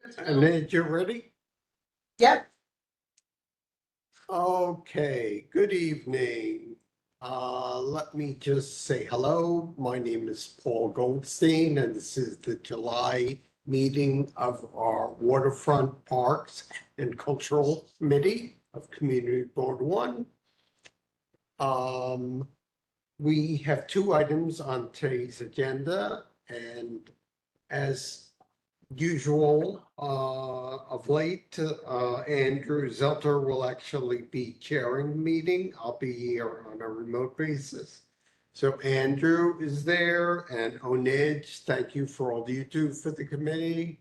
And then you're ready? Yep. Okay, good evening. Let me just say hello. My name is Paul Goldstein, and this is the July meeting of our Waterfront Parks and Cultural Committee of Community Board One. We have two items on today's agenda, and as usual, of late, Andrew Zelter will actually be chairing the meeting. I'll be here on a remote basis. So Andrew is there, and Onij, thank you for all you do for the committee.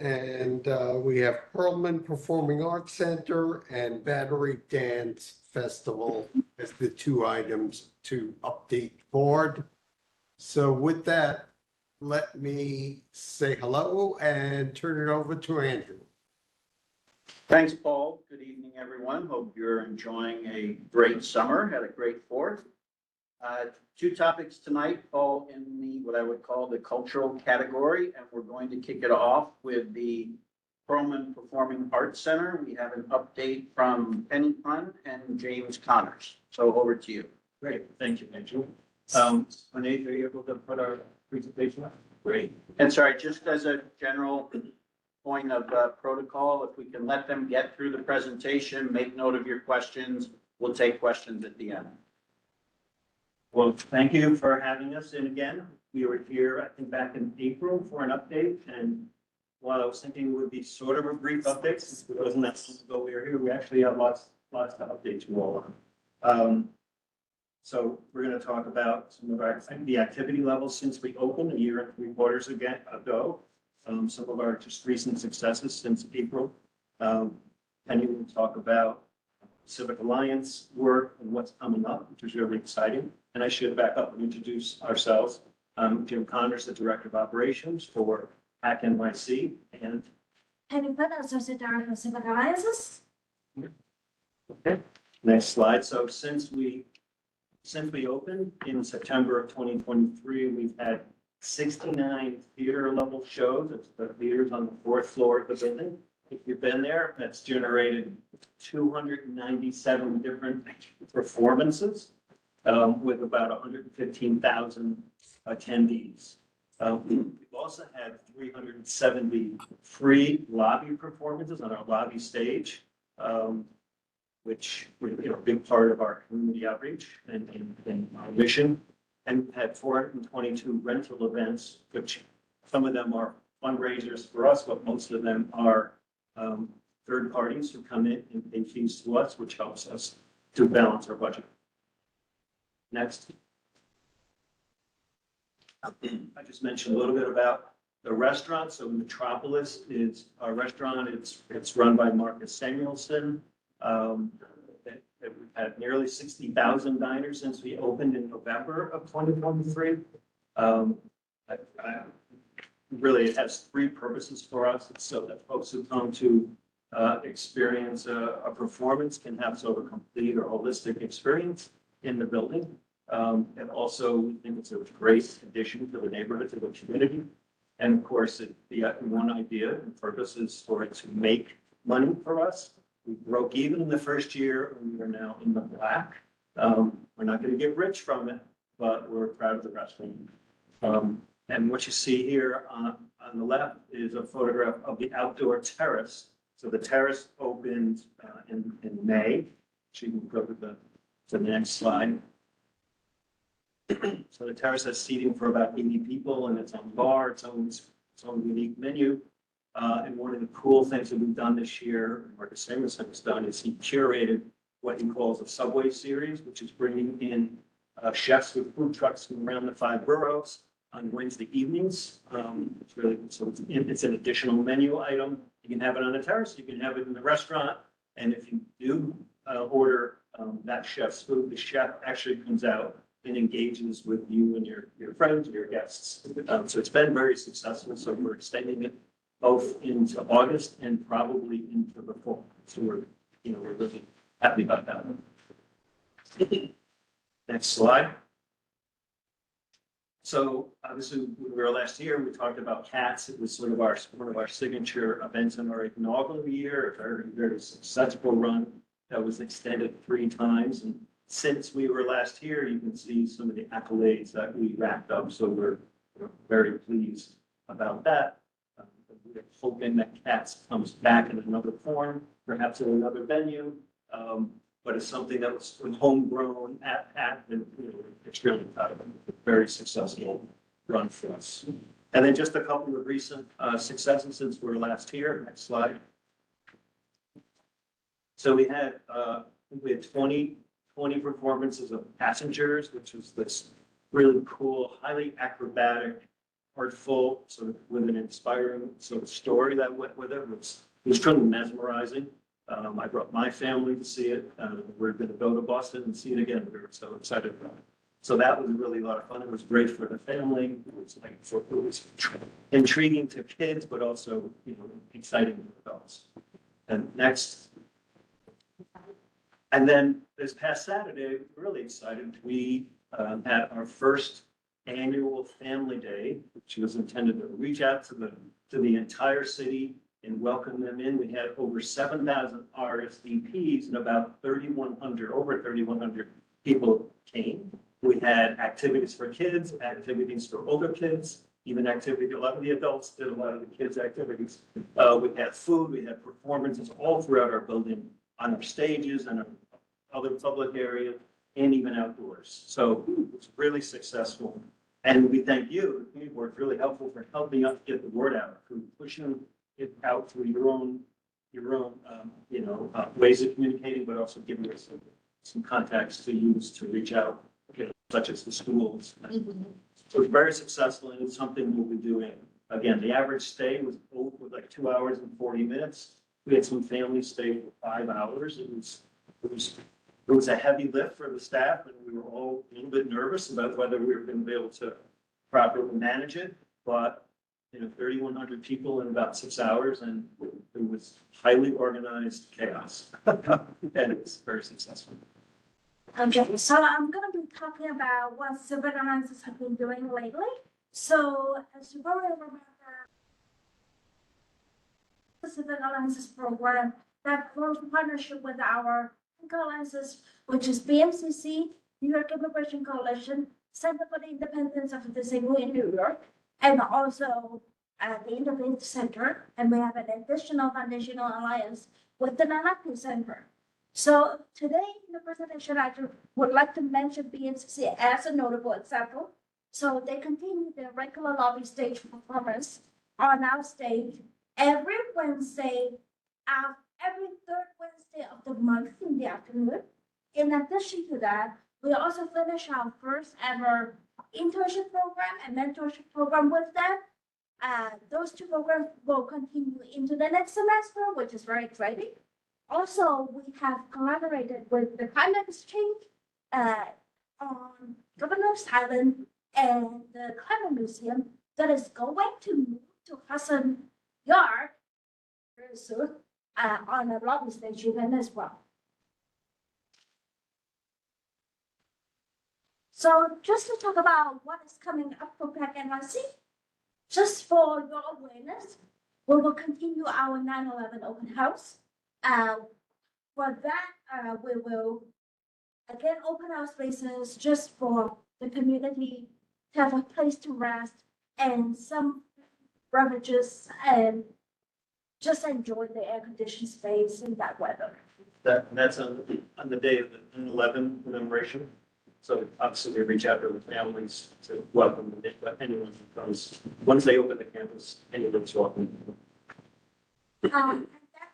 And we have Perlman Performing Arts Center and Battery Dance Festival as the two items to update the board. So with that, let me say hello and turn it over to Andrew. Thanks, Paul. Good evening, everyone. Hope you're enjoying a great summer, had a great Fourth. Two topics tonight, all in the what I would call the cultural category, and we're going to kick it off with the Perlman Performing Arts Center. We have an update from Penny Pun and James Connors. So over to you. Great, thank you, Andrew. Renee, are you able to put our presentation up? Great. And sorry, just as a general point of protocol, if we can let them get through the presentation, make note of your questions. We'll take questions at the end. Well, thank you for having us in again. We were here, I think, back in April for an update, and while I was thinking it would be sort of a brief update, since it wasn't that long ago we were here, we actually have lots to update you all on. So we're going to talk about some of the activity levels since we opened a year and 3 quarters ago. Some of our just recent successes since April. Penny will talk about Civic Alliance work and what's coming up, which is really exciting. And I should back up and introduce ourselves. Jim Connors, the Director of Operations for HAC NYC, and Penny Pun, Associate Director of Civic Alliances. okay, next slide. So since we opened in September of 2023, we've had 69 theater level shows. It's the theaters on the 4th floor of the building. If you've been there, that's generated 297 different performances with about 115,000 attendees. We've also had 370 free lobby performances on our lobby stage, which were a big part of our community outreach and our mission. And we've had 422 rental events, which some of them are fundraisers for us, but most of them are third parties who come in and pay fees to us, which helps us to balance our budget. Next. I just mentioned a little bit about the restaurant. So Metropolis is our restaurant. It's run by Marcus Samuelson. We've had nearly 60,000 diners since we opened in November of 2023. Really, it has 3 purposes for us. It's so that folks who come to experience a performance can have sort of a complete or holistic experience in the building. And also, we think it's a great addition to the neighborhood, to the community. And of course, the one idea and purpose is for it to make money for us. We broke even in the first year, and we are now in the black. We're not going to get rich from it, but we're proud of the restaurant. And what you see here on the left is a photograph of the outdoor terrace. So the terrace opened in May. So you can go to the next slide. So the terrace has seating for about 80 people, and its own bar, its own unique menu. And one of the cool things that we've done this year, Marcus Samuelson has done, is he curated what he calls a Subway series, which is bringing in chefs with food trucks from around the 5 boroughs on Wednesday evenings. It's really, so it's an additional menu item. You can have it on the terrace, you can have it in the restaurant, and if you do order that chef's food, the chef actually comes out and engages with you and your friends, your guests. So it's been very successful. So we're extending it both into August and probably into the fall. So we're really happy about that. Next slide. So obviously, when we were last year, we talked about cats. It was sort of one of our signature events in our inaugural year, a very, very successful run that was extended 3 times. And since we were last here, you can see some of the accolades that we racked up. So we're very pleased about that. We're hoping that cats comes back in another form, perhaps in another venue. But it's something that was homegrown and extremely proud of it. Very successful run for us. And then just a couple of recent successes since we were last here. Next slide. So we had 20 performances of Passengers, which was this really cool, highly acrobatic, artful, sort of with an inspiring sort of story that went with it. It was truly mesmerizing. I brought my family to see it. We're going to go to Boston and see it again. We were so excited about it. So that was really a lot of fun. It was great for the family. It was intriguing to kids, but also, exciting to adults. And next. And then this past Saturday, really excited. We had our first annual Family Day, which was intended to reach out to the entire city and welcome them in. We had over 7,000 RSVPs and about over 3,100 people came. We had activities for kids, activities for older kids, even a lot of the adults did a lot of the kids' activities. We had food, we had performances all throughout our building, on our stages and other public areas, and even outdoors. So it was really successful. And we thank you, the community board, really helpful for helping us get the word out, for pushing it out through your own ways of communicating, but also giving us some contacts to use to reach out, such as the schools. So it's very successful, and it's something we'll be doing. Again, the average stay was like 2 hours and 40 minutes. We had some families stay for 5 hours. It was a heavy lift for the staff, and we were all a little bit nervous about whether we were going to be able to properly manage it. But 3,100 people in about 6 hours, and it was highly organized chaos, and it was very successful. Okay, so I'm going to be talking about what Civil Alliances have been doing lately. So, as you probably remember, the Civil Alliances program that forms a partnership with our alliances, which is BMCC, New York Immigration Coalition, Center for the Independence of the Disabled in New York, and also the Interfaith Center. And we have an additional foundational alliance with the Nanaki Center. So today in the presentation, I would like to mention BMCC as a notable example. So they continue their regular lobby stage performance on our stage every Wednesday, every third Wednesday of the month in the afternoon. In addition to that, we also finish our first ever internship program and mentorship program with them. Those 2 programs will continue into the next semester, which is very exciting. Also, we have collaborated with the Climate Exchange on Governor's Island and the Climate Museum that is going to move to Hudson Yard very soon on a lobby stage event as well. So just to talk about what is coming up for PAC NYC, just for your awareness, we will continue our 9/11 open house. For that, we will again open our spaces just for the community to have a place to rest and some beverages and just enjoy the air-conditioned space in that weather. That's on the day of the 9/11 commemoration. So obviously we reach out to the families to welcome them, but anyone who comes, once they open the campus, anyone's welcome. And that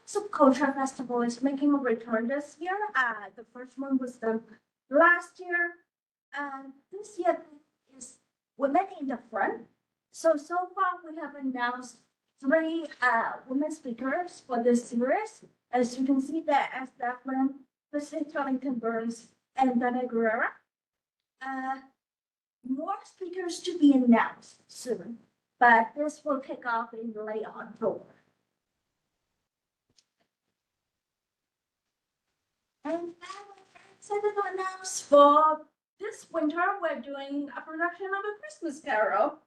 Subculture Festival is making a return this year. The first one was done last year. This year we're making the front. So far we have announced 3 women speakers for this series. As you can see there, as Declan, Christine Turlington Burns, and Dana Guerrera. More speakers to be announced soon, but this will kick off in late October. And I'm excited to announce for this winter, we're doing a production of A Christmas Carol.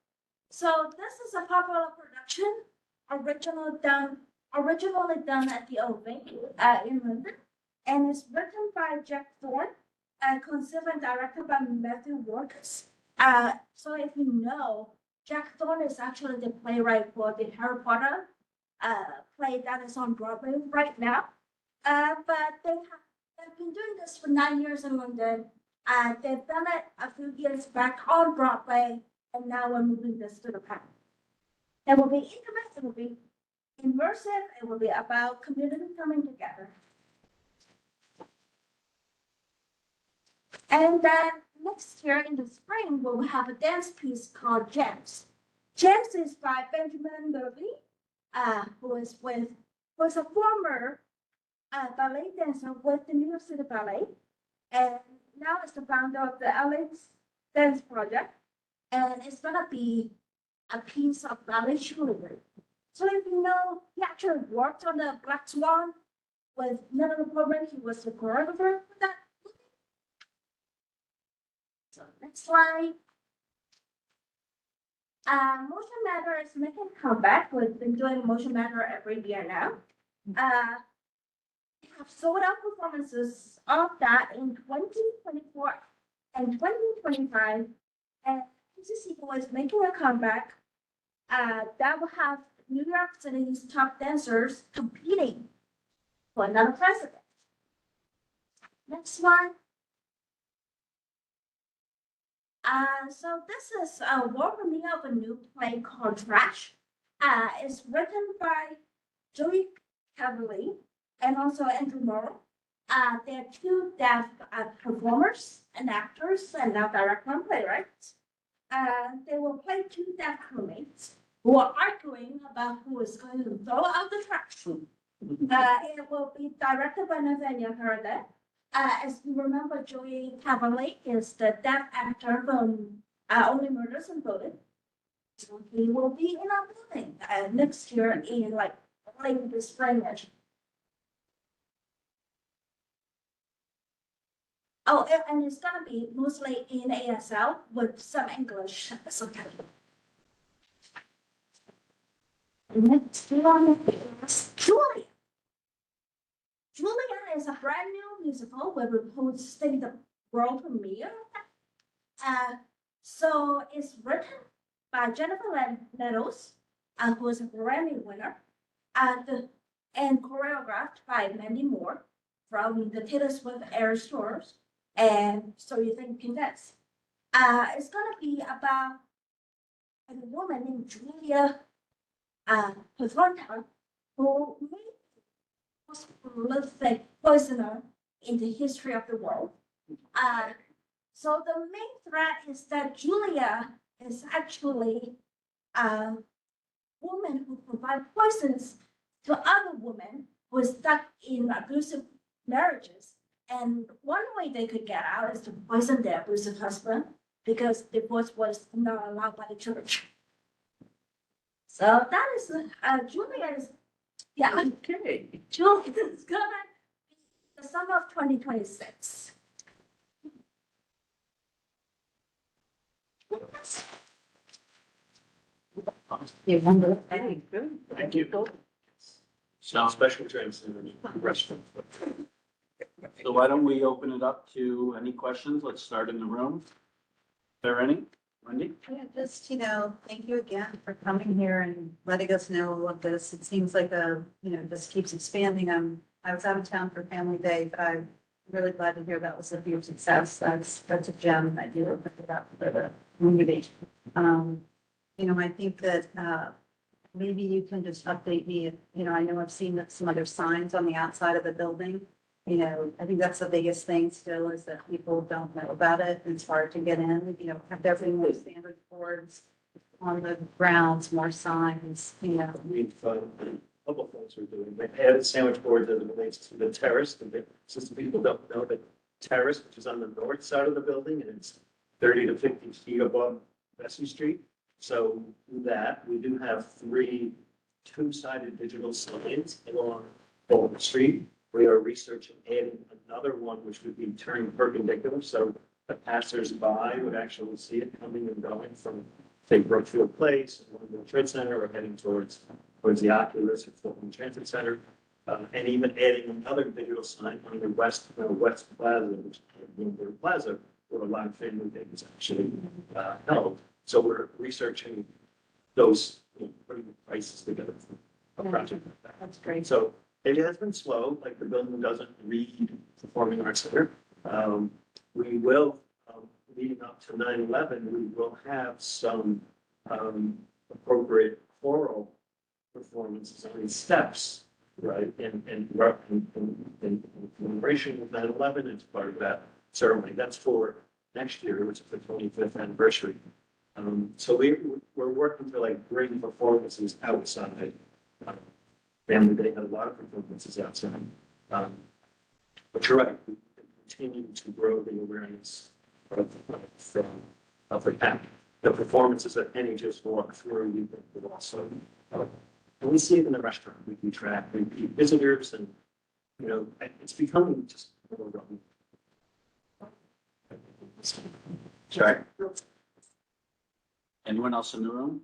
So this is a popular production, originally done at the Old Vic, in London. And it's written by Jack Thorne, conceived and directed by Matthew Warchus. So if you know, Jack Thorne is actually the playwright for the Harry Potter play that is on Broadway right now. But they've been doing this for 9 years in London. They've done it a few years back on Broadway, and now we're moving this to the park. It will be intimate, it will be immersive, it will be about community coming together. And then next year in the spring, we'll have a dance piece called Gems. Gems is by Benjamin Levy, who is a former ballet dancer with the New York City Ballet, and now is the founder of the LA Dance Project, and it's gonna be a piece of ballet jewelry. So if you know, he actually worked on the Black Swan with Natalie Portman. He was the choreographer for that movie. So next slide. Motion Matter is making a comeback. We've been doing Motion Matter every year now. We have sold out performances of that in 2024 and 2025. And PCC is making a comeback. That will have New York City's top dancers competing for another president. Next one. So this is a world premiere of a new play called Trash. It's written by Joey Cavalier and also Andrew Morrow. They're two deaf performers and actors and now director and playwrights. They will play two deaf crewmates who are arguing about who is going to throw out the trash. It will be directed by Nathaniel Faraday. As you remember, Joey Cavalier is the deaf actor from Only Murders in Building. So he will be in our building next year in like late this spring. Oh, and it's gonna be mostly in ASL with some English. That's okay. Next one is Julia. Julia is a brand new musical where we're hosting the world premiere. So it's written by Jennifer Nettles, who is a Grammy winner, and choreographed by Mandy Moore from the Taylor Swift Air Stores. And So You Think You Can Dance. It's gonna be about a woman named Julia Pathorta, who most prolific poisoner in the history of the world. So the main threat is that Julia is actually a woman who provides poisons to other women who are stuck in abusive marriages. And one way they could get out is to poison their abusive husband because divorce was not allowed by the church. So that is Julia is okay. Julia is gonna be the summer of 2026. You remember? Very good. Thank you. So special drinks in the restaurant. So why don't we open it up to any questions? Let's start in the room. Is there any? Wendy? Yeah, just, thank you again for coming here and letting us know all of this. It seems like this keeps expanding. I was out of town for Family Day, but I'm really glad to hear that was a huge success. That's a gem that you opened it up for the community. I think that maybe you can just update me. I know I've seen some other signs on the outside of the building. I think that's the biggest thing still is that people don't know about it. It's hard to get in, have there been more standard boards on the grounds, more signs, We've, a couple things we're doing. We've added sandwich boards as it relates to the terrace. Since people don't know the terrace, which is on the north side of the building, and it's 30 to 50 feet above Vesey Street. So that, we do have 3 two-sided digital signs along Bolton Street. We are researching adding another one, which would be turning perpendicular. So the passersby would actually see it coming and going from, say, Brookfield Place, or the Trade Center, or heading towards the Oculus or Fulton Transit Center. And even adding another digital sign on the west plaza, which is Bloomberg Plaza, where a lot of family days actually held. So we're researching those, putting the prices together for a project like that. That's great. So it has been slow, like the building doesn't read Performing Arts Center. We will, leading up to 9/11, we will have some appropriate choral performances on steps, right? And in commemoration of 9/11, it's part of that ceremony. That's for next year, which is the 25th anniversary. So we're working to like bring performances outside. Family Day had a lot of performances outside. But you're right, we continue to grow the awareness of the performances that Penny just walked through. We think would also, and we see it in the restaurant. We can track repeat visitors, and it's becoming just more relevant. Sorry. Anyone else in the room?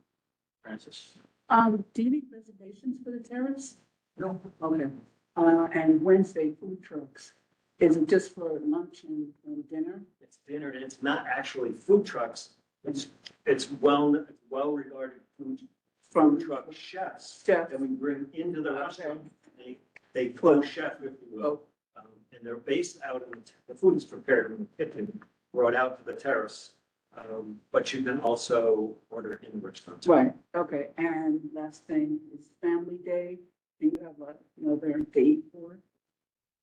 Francis? Do you need reservations for the terrace? No. Okay. And Wednesday, food trucks. Is it just for lunch and dinner? It's dinner, and it's not actually food trucks. It's well-regarded food truck chefs Chef. that we bring into the restaurant. They co-chef, if you will. And they're based out in, the food is prepared in the kitchen, brought out to the terrace. But you can also order in the restaurant. Right, okay. And last thing is Family Day. Do you have another date for it?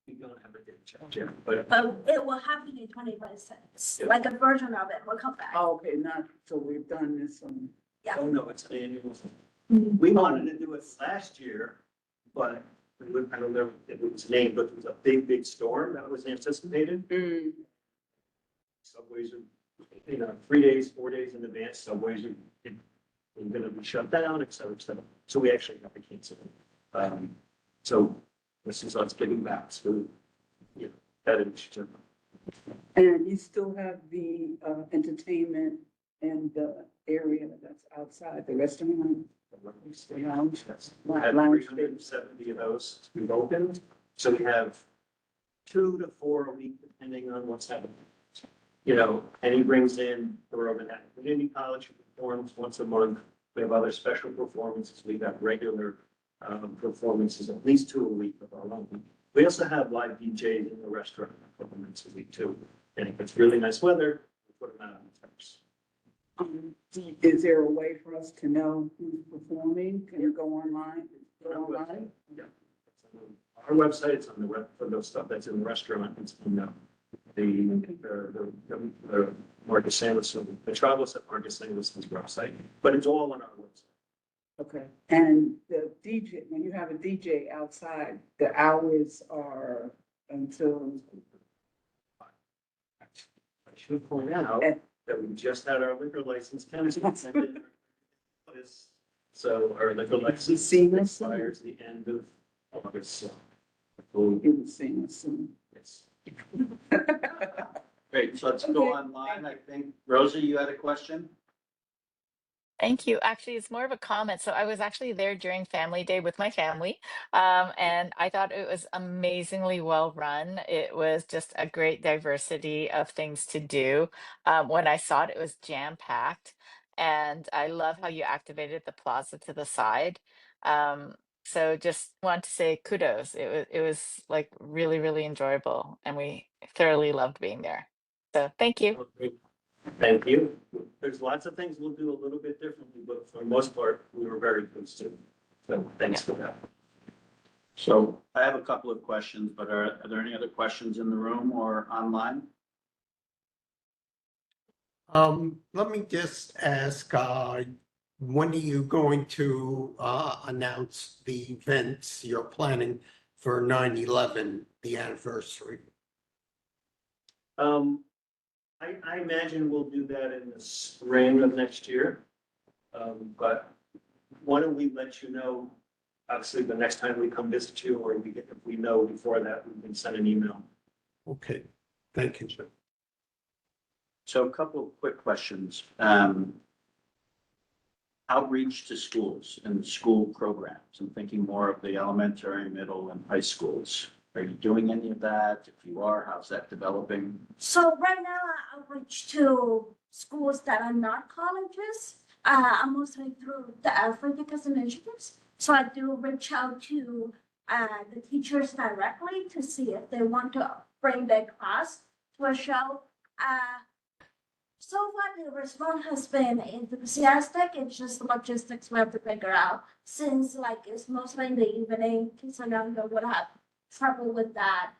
We don't have a date check yet, but But it will happen in 25 cents, like a version of it will come back. Oh, okay, not, so we've done this on. oh no, it's an annual thing. We wanted to do it last year, but I don't know if it was named, but it was a big storm that was anticipated. Subways are, 3 days, 4 days in advance, subways are going to be shut down, et cetera, et cetera. So we actually have to cancel it. So this is us getting back to, that initiative. And you still have the entertainment and the area that's outside the restaurant? We had 370 of those we've opened. So we have 2 to 4 a week, depending on what's happening. And he brings in the Urban Community College, who performs once a month. We have other special performances. We got regular performances, at least 2 a week of our own. We also have live DJs in the restaurant a couple minutes a week too. And if it's really nice weather, we put them out on the terrace. Is there a way for us to know who's performing? Can you go online? Yeah. Our website, it's on the web for those stuff that's in the restaurant. It's in the Marcus Samuelson, the Travelers at Marcus Samuelson's website, but it's all on our website. Okay, and the DJ, when you have a DJ outside, the hours are until, I should point out that we just had our liquor license county. So our liquor license seamless? expires the end of August. So It was seamless soon. yes. Great, so let's go online. I think, Rosie, you had a question? Thank you. Actually, it's more of a comment. So I was actually there during Family Day with my family, and I thought it was amazingly well run. It was just a great diversity of things to do. When I saw it, it was jam packed, and I love how you activated the plaza to the side. So just want to say kudos. It was like really enjoyable, and we thoroughly loved being there. So thank you. Thank you. There's lots of things we'll do a little bit differently, but for the most part, we were very pleased to. So thanks for that. So I have a couple of questions, but are there any other questions in the room or online? Let me just ask, when are you going to announce the events you're planning for 9/11, the anniversary? I imagine we'll do that in the spring of next year. But why don't we let you know, obviously, the next time we come visit you, or if we know before that, we can send an email. Okay, thank you, sir. So a couple of quick questions. Outreach to schools and school programs. I'm thinking more of the elementary, middle, and high schools. Are you doing any of that? If you are, how's that developing? So right now I outreach to schools that are not colleges. I'm mostly through the Africa's initiatives. So I do reach out to the teachers directly to see if they want to bring their class to a show. So far the response has been enthusiastic. It's just the logistics we have to figure out. Since like it's mostly in the evening, kids are younger would have trouble with that.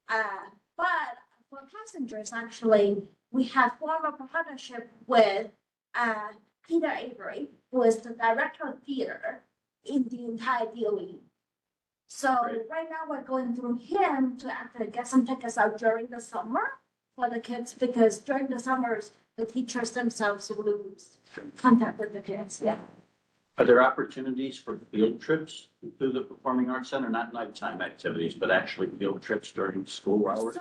But for passengers, actually, we have formed a partnership with Peter Avery, who is the director of theater in the entire DOE. So Great. right now we're going through him to actually get some tickets out during the summer for the kids, because during the summers, the teachers themselves lose contact with the kids, yeah. Are there opportunities for field trips through the Performing Arts Center? Not nighttime activities, but actually field trips during school hours? So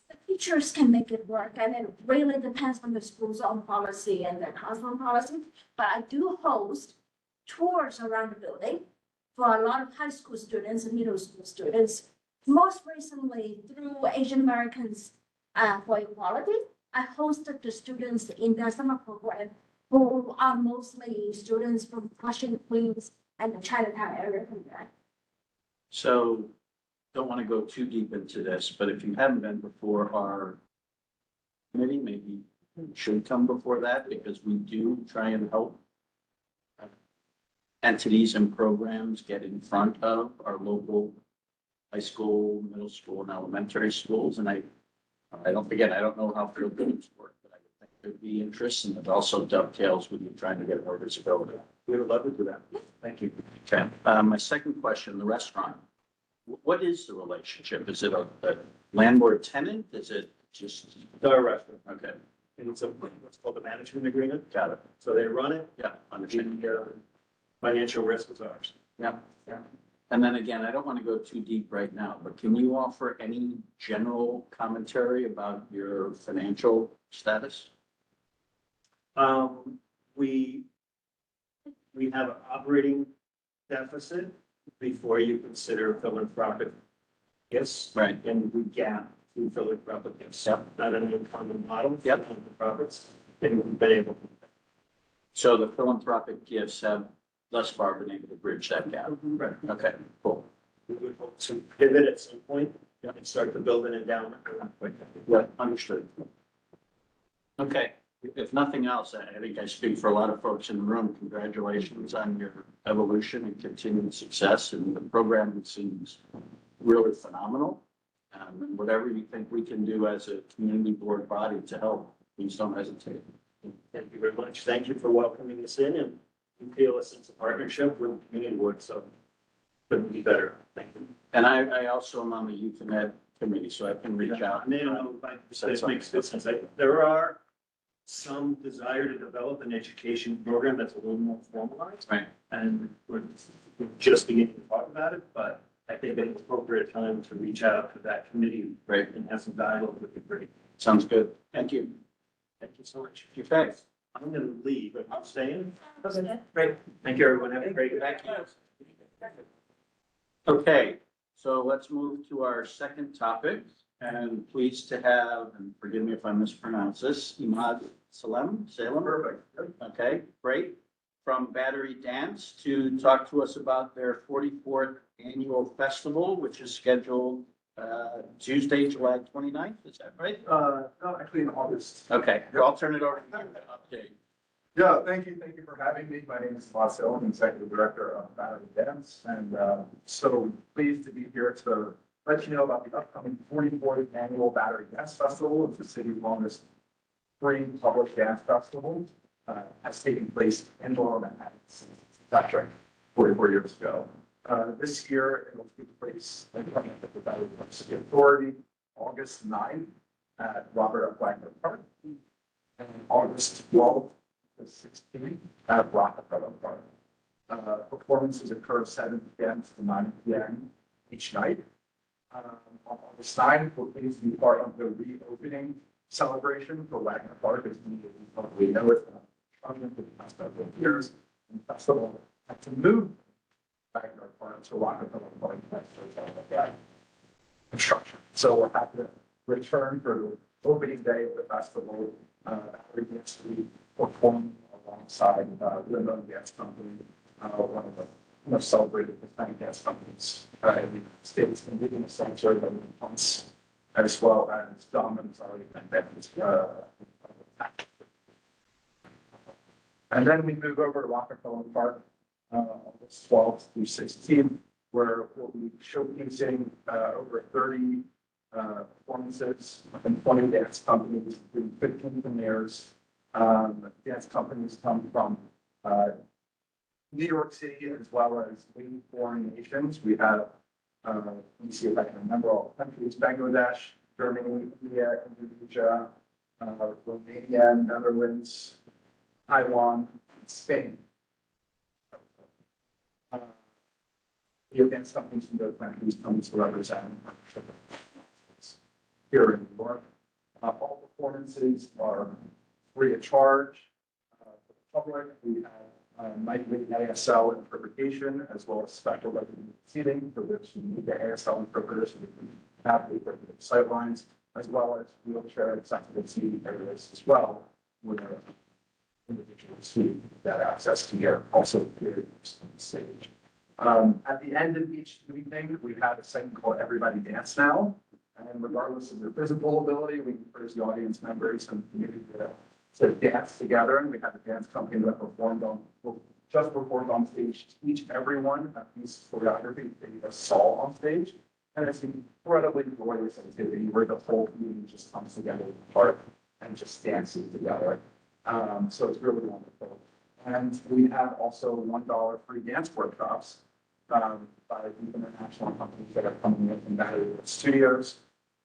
the teachers can make it work, and it really depends on the school's own policy and their classroom policy. But I do host tours around the building for a lot of high school students and middle school students. Most recently, through Asian Americans for Equality, I hosted the students in their summer program, who are mostly students from Flushing, Queens, and the Chinatown area from there. So don't want to go too deep into this, but if you haven't been before our committee, maybe you should come before that, because we do try and help entities and programs get in front of our local high school, middle school, and elementary schools. And I don't know how field trips work, but I would think there'd be interest, and it also dovetails with you trying to get more visibility. We would love to do that. Thank you. Okay, my second question, the restaurant. What is the relationship? Is it a landlord tenant? Is it just, The restaurant, okay, and it's what's called a management agreement. got it. So they run it, Yeah, understand. the financial risk is ours. Yeah. And then again, I don't want to go too deep right now, but can you offer any general commentary about your financial status? We have an operating deficit before you consider philanthropic gifts. Right. And we gap through philanthropic gifts. Yep. Not an uncommon model. Yep. For profits, and we've been able to. So the philanthropic gifts have thus far been able to bridge that gap. Right. Okay, cool. We would hope to pivot at some point and start to build an endowment. Yeah, understood. Okay, if nothing else, I think I speak for a lot of folks in the room. Congratulations on your evolution and continued success, and the program seems really phenomenal. Whatever you think we can do as a community board body to help, please don't hesitate. Thank you very much. Thank you for welcoming us in, and we feel a sense of partnership with the community board, so couldn't be better. Thank you. And I also am on the youth and ed committee, so I can reach out. I mean, this makes good sense. There are some desire to develop an education program that's a little more formalized. Right. And we're just beginning to talk about it, but I think at an appropriate time to reach out to that committee. Right. And have some dialogue would be great. Sounds good. Thank you. Thank you so much. Okay. I'm going to leave, but I'm staying. Sounds good. Great. Thank you, everyone. Have a great day. Okay, so let's move to our second topic, and pleased to have, and forgive me if I mispronounce this, Imad Salem. Perfect. Okay, great. From Battery Dance to talk to us about their 44th annual festival, which is scheduled Tuesday, July 29th. Is that right? No, actually in August. Okay, I'll turn it over to you to update. Yeah, thank you for having me. My name is Marcel, I'm Executive Director of Battery Dance, and so pleased to be here to let you know about the upcoming 44th Annual Battery Dance Festival. It's the city's longest free public dance festival. Has taken place in Lower Manhattan since that's right, 44 years ago. This year, it will take place in front of the Battery City Authority, August 9th at Robert F. Wagner Park, and August 12th to 16th at Rockefeller Park. Performances occur 7 p.m. to 9 p.m. each night. On August 9th, we're pleased to be part of the reopening celebration for Wagner Park, as many of you probably know it. For the past couple of years, and the festival had to move Wagner Park to Rockefeller Park. Construction. So we're happy to return for the opening day of the festival. We get to perform alongside Lindon Gas Company, one of the most celebrated Hispanic gas companies in the United States, and leading the center of months, as well as Domino's already and then we move over to Rockefeller Park, August 12th through 16th, where we'll be showcasing over 30 performances and 20 dance companies, including 15 premieres. Dance companies come from New York City as well as 8 foreign nations. We have, let me see if I can remember all the countries: Bangladesh, Germany, India, Indonesia, Romania, Netherlands, Taiwan, Spain. The advanced companies from those countries come to represent here in New York. All performances are free of charge for the public. We have nightly ASL interpretation as well as special resident seating for those who need the ASL interpreter so we can navigate the sightlines, as well as wheelchair accessible seating areas as well, where individuals who get access to here also appear on the stage. At the end of each evening, we have a segment called Everybody Dance Now. And regardless of their physical ability, we encourage the audience members and community to dance together. And we have a dance company that just performed on stage to teach everyone a piece of choreography they just saw on stage. And it's an incredibly joyous activity where the whole community just comes together in the park and just dances together. So it's really wonderful. And we have also $1 free dance workshops by the international companies that are coming in from Battery Studios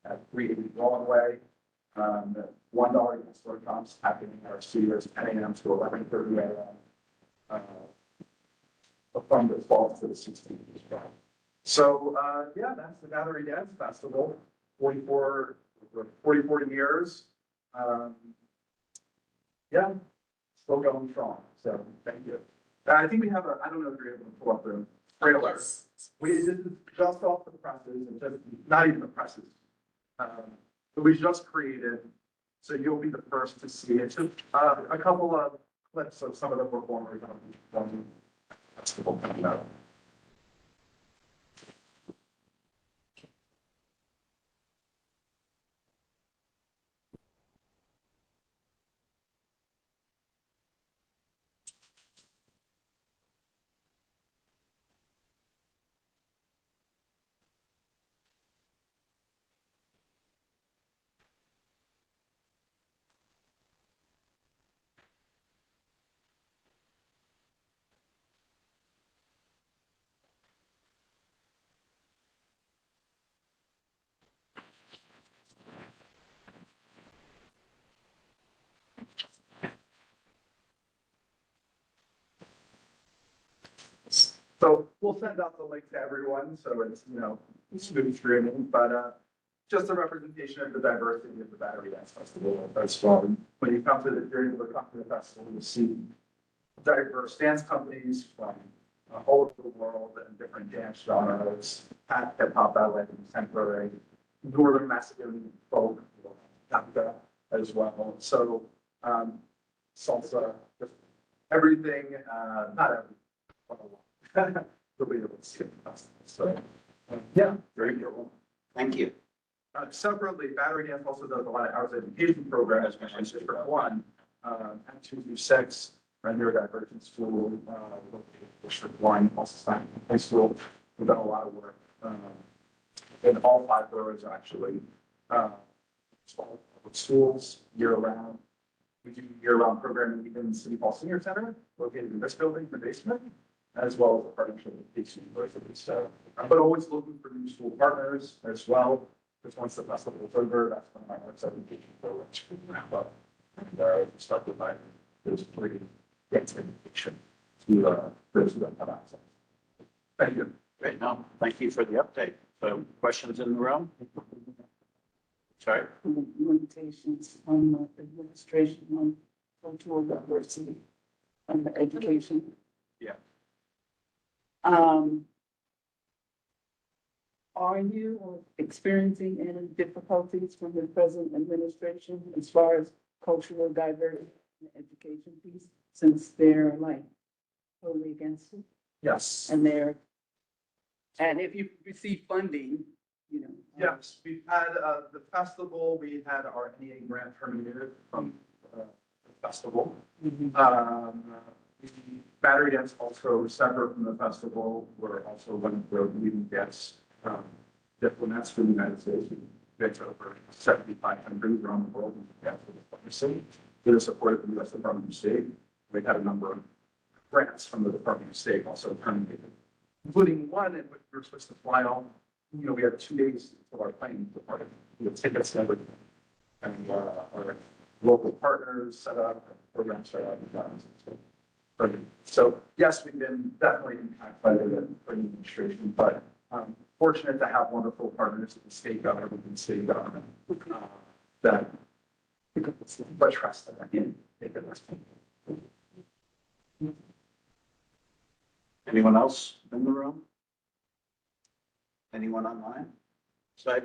at 380 Broadway. $1 dance workshops happening in our studios 10 a.m. to 11:30 a.m. From the 12th to the 16th as well. So yeah, that's the Battery Dance Festival. 44 years. Yeah, still going strong. So thank you. I think we have I don't know if you're able to pull up the trailer. Yes. This is just off the presses, and just, not even the presses. But we just created, so you'll be the first to see it. Just a couple of clips of some of the performers on the festival coming up. So we'll send out the link to everyone, so it's, smooth streaming, but just a representation of the diversity of the Battery Dance Festival as well. When you come to you're able to come to the festival, you'll see diverse dance companies from all over the world and different dance genres, hip hop, ballet, contemporary, Northern Macedonian folk, Africa as well. So salsa, just everything, not everything. You'll be able to see it. So, yeah, very cool. Thank you. Separately, Battery Dance also does a lot of hours education programs, which is District 1, and 2 through 6, neurodivergent school, District 1, also high school. We've done a lot of work in all 5 boroughs, actually. Schools year-round. We do year-round programming in City Hall Senior Center, located in this building, the basement, as well as a partnership with Peaks University. So, but always looking for new school partners as well. Because once the festival is over, that's when my arts education programs will wrap up. And we start with those 3 dance education to those who don't have access. Thank you. Great. No, thank you for the update. So questions in the room? Sorry. limitations on the administration on cultural diversity and the education. Yeah. Are you experiencing any difficulties from the present administration as far as cultural diversity and education piece, since they're like totally against it? Yes. And if you receive funding, you know. Yes, we've had, the festival, we had our NEA grant terminated from, the festival. The Battery Dance also separate from the festival, were also one of the leading guests, diplomats from the United States. It's over 7,500 around the world. With the support of the U.S. Department of State. We had a number of grants from the Department of State also terminated, including one in which we were supposed to fly on. You know, we had 2 days till our plane departed. We had tickets and everything. And our local partners set up, programs set up. So yes, we've been definitely impacted by the administration, but fortunate to have wonderful partners at the state government and state government that but trust that I can take it. Anyone else in the room? Anyone online? So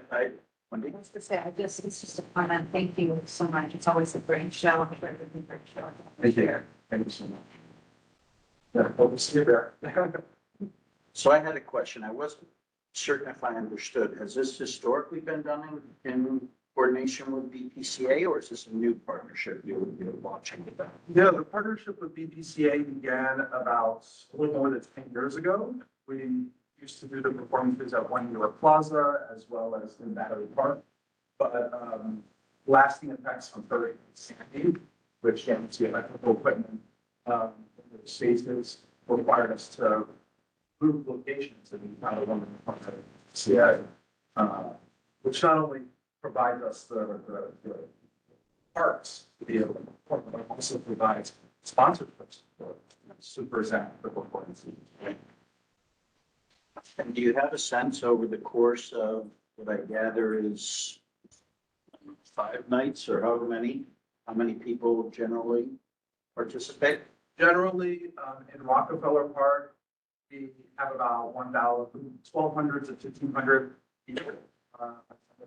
Wendy? I was gonna say, it's just a comment. Thank you so much. It's always a great show. Great show. Thank you. Thank you so much. Yeah, hope to see you there. So I had a question. I wasn't certain if I understood. Has this historically been done in coordination with BPCA, or is this a new partnership you're launching with them? Yeah, the partnership with BPCA began about a little more than 10 years ago. We used to do the performances at One York Plaza as well as in Battery Park. But lasting effects from Hurricane Sandy, which damaged the electrical equipment in the spaces, required us to move locations, and we found a woman from BPCA, which not only provides us the parks to be able to perform, but also provides sponsorships for Super Zen for performances. And do you have a sense over the course of what I gather is 5 nights or however many, how many people generally participate? Generally, in Rockefeller Park, we have about 1,200 to 1,500 people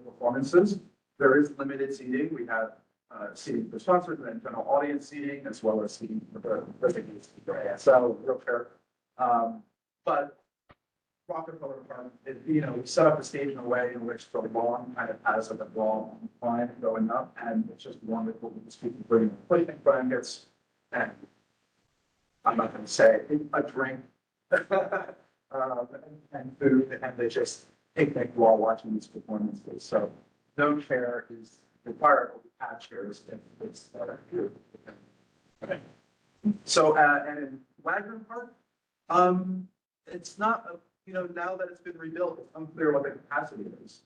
performances. There is limited seating. We have seating for sponsors and then general audience seating, as well as seating for the designated speaker. So, real fair. But Rockefeller Park, we set up the stage in a way in which the lawn kind of has like a long line going up, and it's just wonderful to just people bring picnic blankets and I'm not going to say a drink and food, and they just picnic while watching these performances. So no chair is required, but we have chairs if it's here. Okay. So and in Wagner Park, it's not now that it's been rebuilt, it's unclear what the capacity is.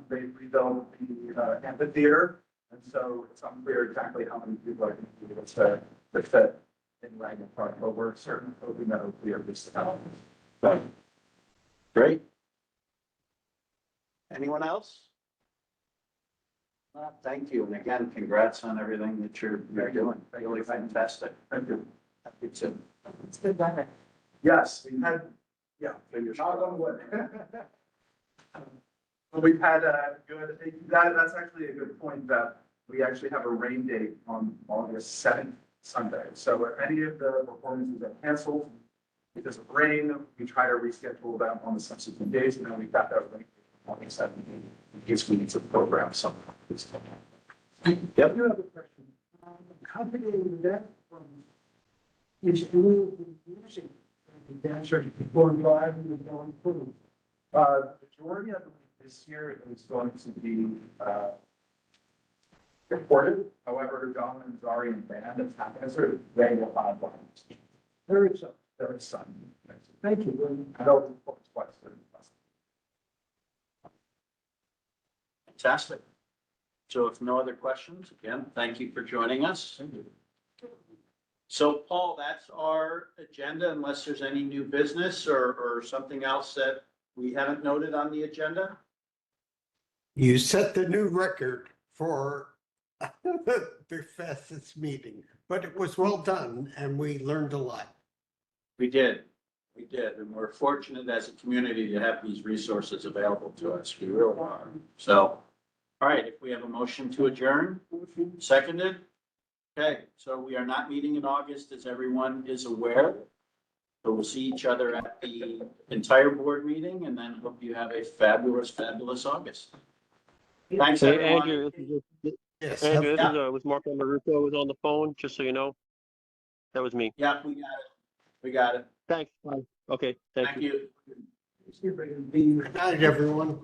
They rebuilt the amphitheater, and so it's unclear exactly how many people are going to be able to fit in Wagner Park, but we're certain hoping that it'll be at least Great. Anyone else? Thank you, and again, congrats on everything that you're doing. Really fantastic. Thank you. Happy to. It's good weather. Yes, we've had, Fingers knock crossed. on wood. But we've had that's actually a good point, that we actually have a rain date on August 7th, Sunday. So if any of the performances are canceled because of rain, we try to reschedule them on the subsequent days, and then we've got that rain on August 7th in case we need to program something. Yep. I do have a question. How big is that from each group music? The dancer perform live and the going through? Majority of this year is going to be recorded. However, John and Zari and band that's happening, they will have one. There is some. There is some. Thank you. I know it's twice. Fantastic. So if no other questions, again, thank you for joining us. Thank you. So Paul, that's our agenda, unless there's any new business or something else that we haven't noted on the agenda. You set the new record. for the fastest meeting, but it was well done and we learned a lot. We did, and we're fortunate as a community to have these resources available to us. We really are. So, all right, if we have a motion to adjourn, seconded? Okay, so we are not meeting in August, as everyone is aware. So we'll see each other at the entire board meeting, and then hope you have a fabulous, fabulous August. Thanks, Hey, everyone. Andrew, Yes. Andrew, this Yeah. is, was Mark Amaruso was on the phone, just so you know. That was me. Yeah, we got it. We got it. Thanks. Bye. Okay, thank you. Thank you. Good night, everyone.